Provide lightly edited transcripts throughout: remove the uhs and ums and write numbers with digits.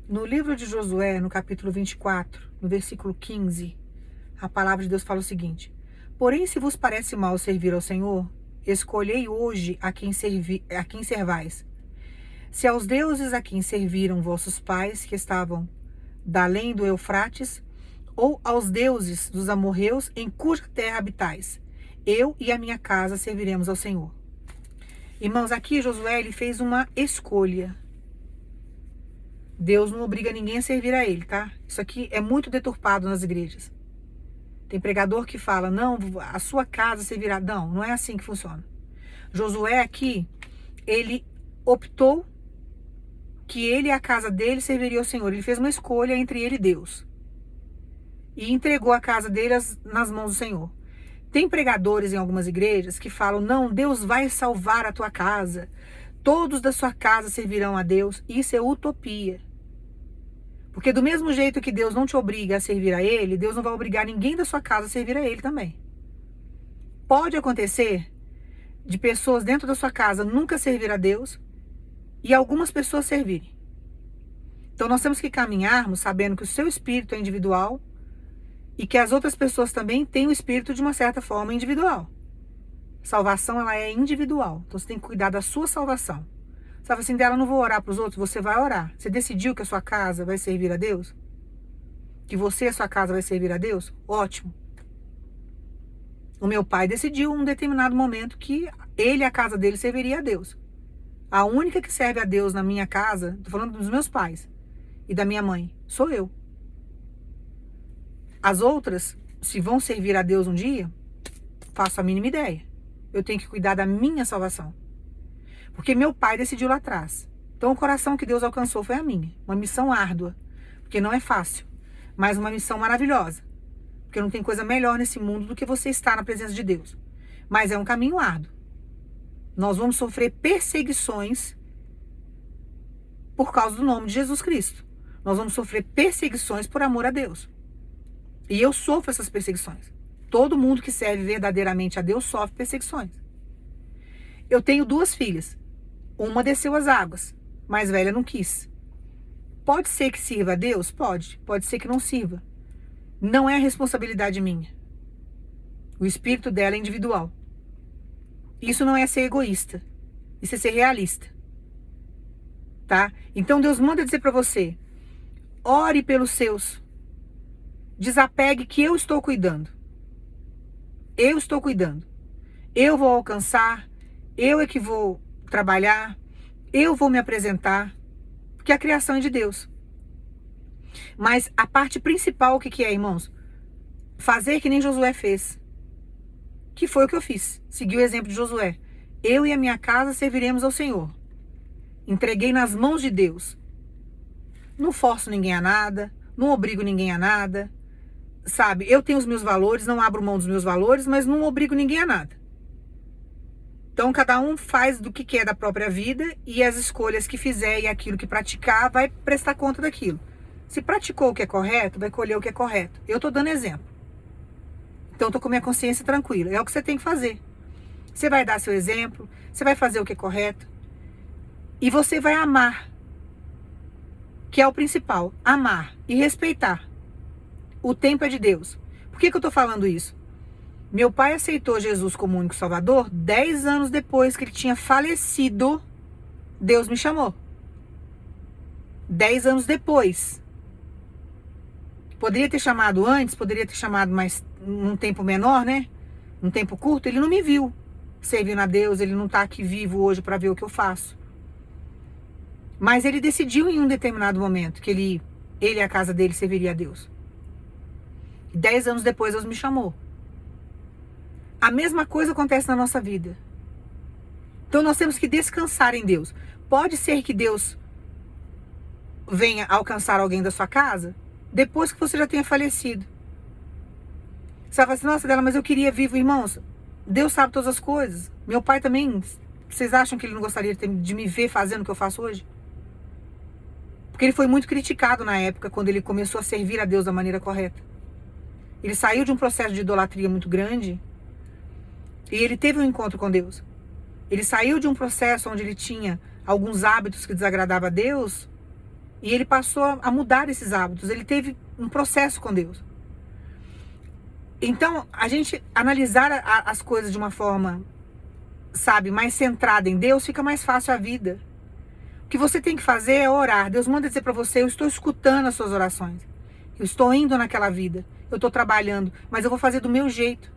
No livro de Josué, no capítulo 24, no versículo 15, a palavra de Deus fala o seguinte: porém, se vos parece mal servir ao Senhor, escolhei hoje a quem servais. Se aos deuses a quem serviram vossos pais, que estavam da além do Eufrates, ou aos deuses dos amorreus, em cuja terra habitais, eu e a minha casa serviremos ao Senhor. Irmãos, aqui Josué ele fez uma escolha. Deus não obriga ninguém a servir a ele, tá? Isso aqui é muito deturpado nas igrejas. Tem pregador que fala, não, a sua casa servirá. Não, não é assim que funciona. Josué aqui, ele optou que ele e a casa dele serviria ao Senhor. Ele fez uma escolha entre ele e Deus. E entregou a casa dele nas mãos do Senhor. Tem pregadores em algumas igrejas que falam, não, Deus vai salvar a tua casa. Todos da sua casa servirão a Deus. Isso é utopia. Porque do mesmo jeito que Deus não te obriga a servir a Ele, Deus não vai obrigar ninguém da sua casa a servir a Ele também. Pode acontecer de pessoas dentro da sua casa nunca servir a Deus e algumas pessoas servirem. Então nós temos que caminharmos sabendo que o seu espírito é individual e que as outras pessoas também têm o espírito de uma certa forma individual. Salvação, ela é individual. Então você tem que cuidar da sua salvação. Você fala assim, dela, não vou orar para os outros, você vai orar. Você decidiu que a sua casa vai servir a Deus? Que você e a sua casa vai servir a Deus? Ótimo. O meu pai decidiu em um determinado momento que ele e a casa dele serviria a Deus. A única que serve a Deus na minha casa, estou falando dos meus pais e da minha mãe, sou eu. As outras, se vão servir a Deus um dia, faço a mínima ideia. Eu tenho que cuidar da minha salvação. Porque meu pai decidiu lá atrás. Então o coração que Deus alcançou foi a minha. Uma missão árdua. Porque não é fácil. Mas uma missão maravilhosa. Porque não tem coisa melhor nesse mundo do que você estar na presença de Deus. Mas é um caminho árduo. Nós vamos sofrer perseguições por causa do nome de Jesus Cristo. Nós vamos sofrer perseguições por amor a Deus. E eu sofro essas perseguições. Todo mundo que serve verdadeiramente a Deus sofre perseguições. Eu tenho 2 filhas. Uma desceu as águas, mais velha não quis. Pode ser que sirva a Deus? Pode. Pode ser que não sirva. Não é responsabilidade minha. O espírito dela é individual. Isso não é ser egoísta. Isso é ser realista. Tá? Então Deus manda dizer para você, ore pelos seus. Desapegue que eu estou cuidando. Eu estou cuidando. Eu vou alcançar. Eu é que vou trabalhar, eu vou me apresentar, porque a criação é de Deus. Mas a parte principal, o que é, irmãos? Fazer que nem Josué fez. Que foi o que eu fiz. Segui o exemplo de Josué. Eu e a minha casa serviremos ao Senhor. Entreguei nas mãos de Deus. Não forço ninguém a nada, não obrigo ninguém a nada. Sabe, eu tenho os meus valores, não abro mão dos meus valores, mas não obrigo ninguém a nada. Então, cada um faz do que quer da própria vida e as escolhas que fizer e aquilo que praticar vai prestar conta daquilo. Se praticou o que é correto, vai colher o que é correto. Eu estou dando exemplo. Então, estou com minha consciência tranquila. É o que você tem que fazer. Você vai dar seu exemplo, você vai fazer o que é correto e você vai amar, que é o principal. Amar e respeitar. O tempo é de Deus. Por que eu estou falando isso? Meu pai aceitou Jesus como único salvador 10 anos depois que ele tinha falecido. Deus me chamou. 10 anos depois. Poderia ter chamado antes, poderia ter chamado mais num tempo menor, né? Num tempo curto. Ele não me viu servindo a Deus, ele não está aqui vivo hoje para ver o que eu faço. Mas ele decidiu em um determinado momento que ele e a casa dele serviria a Deus. 10 anos depois Deus me chamou. A mesma coisa acontece na nossa vida. Então nós temos que descansar em Deus. Pode ser que Deus venha alcançar alguém da sua casa depois que você já tenha falecido. Você vai falar assim, nossa, Dela, mas eu queria vivo. Irmãos, Deus sabe todas as coisas. Meu pai também, vocês acham que ele não gostaria de me ver fazendo o que eu faço hoje? Porque ele foi muito criticado na época, quando ele começou a servir a Deus da maneira correta. Ele saiu de um processo de idolatria muito grande e ele teve um encontro com Deus. Ele saiu de um processo onde ele tinha alguns hábitos que desagradavam a Deus E ele passou a mudar esses hábitos. Ele teve um processo com Deus. Então, a gente analisar as coisas de uma forma, sabe, mais centrada em Deus, fica mais fácil a vida. O que você tem que fazer é orar. Deus manda dizer para você: eu estou escutando as suas orações. Eu estou indo naquela vida. Eu estou trabalhando, mas eu vou fazer do meu jeito.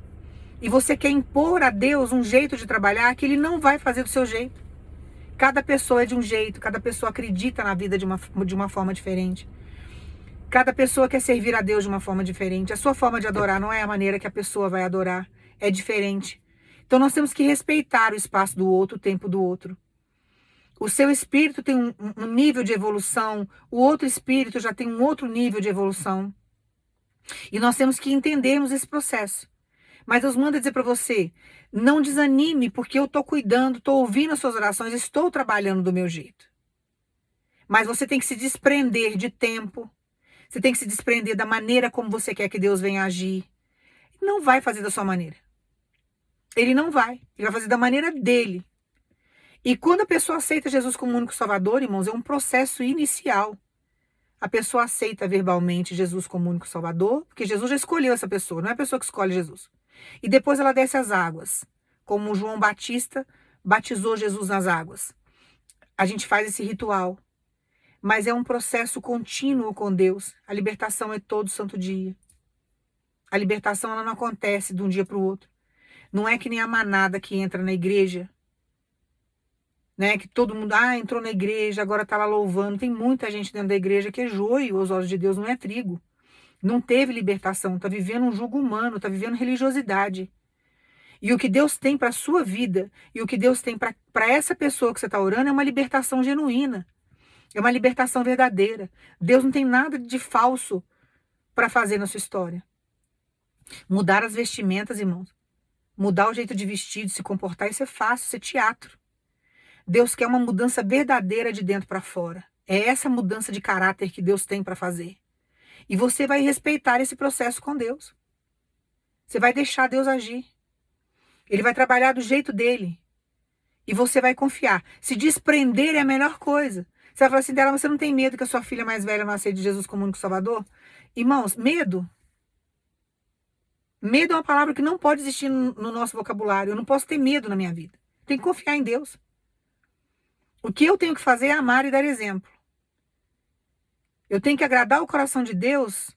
E você quer impor a Deus um jeito de trabalhar que Ele não vai fazer do seu jeito. Cada pessoa é de um jeito, cada pessoa acredita na vida de uma forma diferente. Cada pessoa quer servir a Deus de uma forma diferente. A sua forma de adorar não é a maneira que a pessoa vai adorar. É diferente. Então nós temos que respeitar o espaço do outro, o tempo do outro. O seu espírito tem um nível de evolução, o outro espírito já tem um outro nível de evolução. E nós temos que entendermos esse processo. Mas Deus manda dizer para você: não desanime, porque eu estou cuidando, estou ouvindo as suas orações, estou trabalhando do meu jeito. Mas você tem que se desprender de tempo, você tem que se desprender da maneira como você quer que Deus venha agir. Não vai fazer da sua maneira. Ele não vai. Ele vai fazer da maneira dele. E quando a pessoa aceita Jesus como único salvador, irmãos, é um processo inicial. A pessoa aceita verbalmente Jesus como único salvador, porque Jesus já escolheu essa pessoa, não é a pessoa que escolhe Jesus. E depois ela desce as águas, como João Batista batizou Jesus nas águas. A gente faz esse ritual, mas é um processo contínuo com Deus. A libertação é todo santo dia. A libertação ela não acontece de um dia para o outro. Não é que nem a manada que entra na igreja, né? Que todo mundo, entrou na igreja, agora está lá louvando. Tem muita gente dentro da igreja que é joio aos olhos de Deus, não é trigo. Não teve libertação, está vivendo um jugo humano, está vivendo religiosidade. E o que Deus tem para a sua vida, e o que Deus tem para essa pessoa que você está orando, é uma libertação genuína. É uma libertação verdadeira. Deus não tem nada de falso para fazer na sua história. Mudar as vestimentas, irmãos. Mudar o jeito de vestir, de se comportar, isso é fácil, isso é teatro. Deus quer uma mudança verdadeira de dentro para fora. É essa mudança de caráter que Deus tem para fazer. E você vai respeitar esse processo com Deus. Você vai deixar Deus agir. Ele vai trabalhar do jeito dele. E você vai confiar. Se desprender é a melhor coisa. Você vai falar assim dela: você não tem medo que a sua filha mais velha não aceite Jesus como único salvador? Irmãos, medo. Medo é uma palavra que não pode existir no nosso vocabulário. Eu não posso ter medo na minha vida. Tem que confiar em Deus. O que eu tenho que fazer é amar e dar exemplo. Eu tenho que agradar o coração de Deus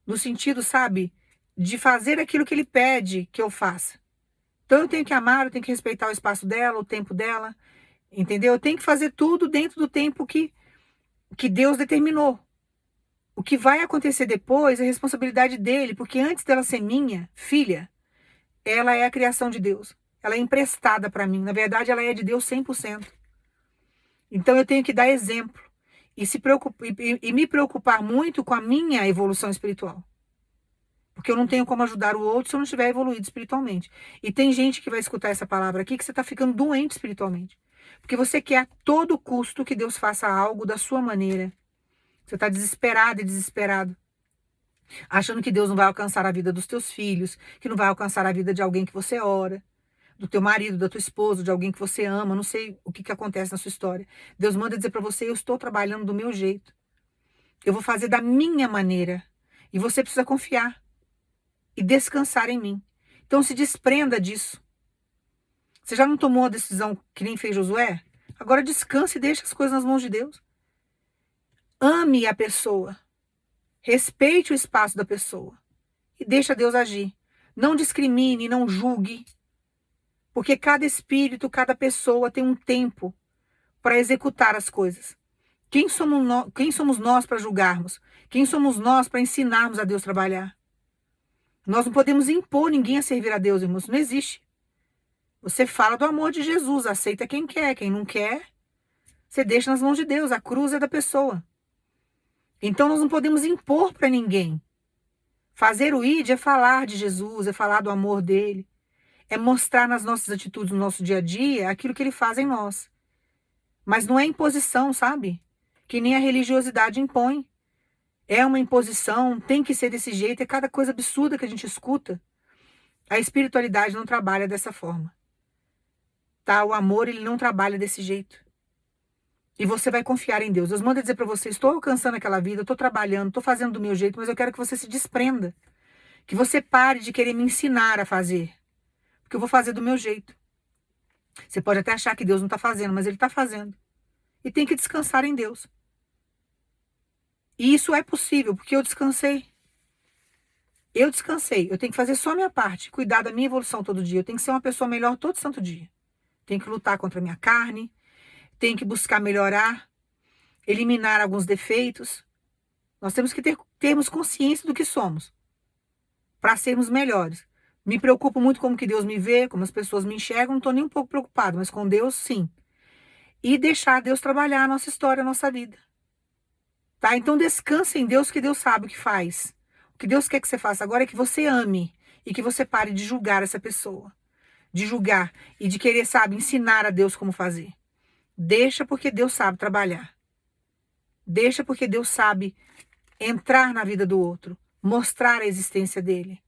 no sentido, sabe, de fazer aquilo que Ele pede que eu faça. Então eu tenho que amar, eu tenho que respeitar o espaço dela, o tempo dela, entendeu? Eu tenho que fazer tudo dentro do tempo que Deus determinou. O que vai acontecer depois é responsabilidade dele, porque antes dela ser minha filha, ela é a criação de Deus. Ela é emprestada para mim. Na verdade, ela é de Deus 100%. Então eu tenho que dar exemplo e me preocupar muito com a minha evolução espiritual. Porque eu não tenho como ajudar o outro se eu não estiver evoluído espiritualmente. E tem gente que vai escutar essa palavra aqui que você está ficando doente espiritualmente. Porque você quer a todo custo que Deus faça algo da sua maneira. Você está desesperado e desesperado. Achando que Deus não vai alcançar a vida dos teus filhos, que não vai alcançar a vida de alguém que você ora, do teu marido, da tua esposa, de alguém que você ama. Não sei o que acontece na sua história. Deus manda dizer para você: eu estou trabalhando do meu jeito. Eu vou fazer da minha maneira. E você precisa confiar e descansar em mim. Então se desprenda disso. Você já não tomou a decisão que nem fez Josué? Agora descanse e deixe as coisas nas mãos de Deus. Ame a pessoa. Respeite o espaço da pessoa. E deixa Deus agir. Não discrimine, não julgue. Porque cada espírito, cada pessoa tem um tempo para executar as coisas. Quem somos nós para julgarmos? Quem somos nós para ensinarmos a Deus trabalhar? Nós não podemos impor ninguém a servir a Deus, irmãos. Não existe. Você fala do amor de Jesus, aceita quem quer. Quem não quer, você deixa nas mãos de Deus. A cruz é da pessoa. Então nós não podemos impor para ninguém. Fazer o ID é falar de Jesus, é falar do amor dele. É mostrar nas nossas atitudes, no nosso dia a dia, aquilo que ele faz em nós. Mas não é imposição, sabe? Que nem a religiosidade impõe. É uma imposição, tem que ser desse jeito, é cada coisa absurda que a gente escuta. A espiritualidade não trabalha dessa forma. Tá? O amor, ele não trabalha desse jeito. E você vai confiar em Deus. Deus manda dizer para você, estou alcançando aquela vida, estou trabalhando, estou fazendo do meu jeito, mas eu quero que você se desprenda. Que você pare de querer me ensinar a fazer. Porque eu vou fazer do meu jeito. Você pode até achar que Deus não está fazendo, mas Ele está fazendo. E tem que descansar em Deus. E isso é possível, porque eu descansei. Eu descansei. Eu tenho que fazer só a minha parte, cuidar da minha evolução todo dia. Eu tenho que ser uma pessoa melhor todo santo dia. Tenho que lutar contra a minha carne. Tenho que buscar melhorar, eliminar alguns defeitos. Nós temos que termos consciência do que somos, para sermos melhores. Me preocupo muito como que Deus me vê, como as pessoas me enxergam, não estou nem um pouco preocupado, mas com Deus, sim. E deixar Deus trabalhar a nossa história, a nossa vida. Tá? Então descanse em Deus, que Deus sabe o que faz. O que Deus quer que você faça agora é que você ame e que você pare de julgar essa pessoa. De julgar e de querer, sabe, ensinar a Deus como fazer. Deixa porque Deus sabe trabalhar. Deixa porque Deus sabe entrar na vida do outro, mostrar a existência dele.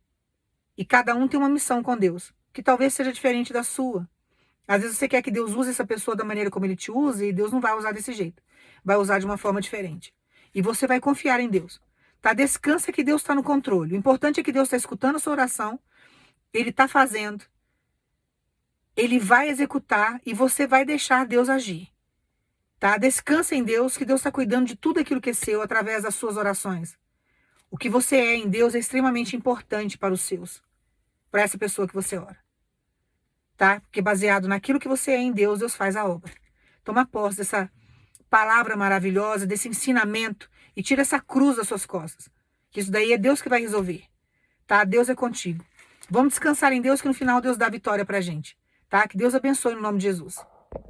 E cada um tem uma missão com Deus, que talvez seja diferente da sua. Às vezes você quer que Deus use essa pessoa da maneira como Ele te usa, e Deus não vai usar desse jeito. Vai usar de uma forma diferente. E você vai confiar em Deus. Tá? Descansa que Deus está no controle. O importante é que Deus está escutando a sua oração, Ele está fazendo, Ele vai executar e você vai deixar Deus agir. Tá? Descansa em Deus, que Deus está cuidando de tudo aquilo que é seu através das suas orações. O que você é em Deus é extremamente importante para os seus, para essa pessoa que você ora. Tá? Porque baseado naquilo que você é em Deus, Deus faz a obra. Toma posse dessa palavra maravilhosa, desse ensinamento, e tira essa cruz das suas costas. Que isso daí é Deus que vai resolver. Tá? Deus é contigo. Vamos descansar em Deus, que no final Deus dá vitória pra gente. Tá? Que Deus abençoe no nome de Jesus.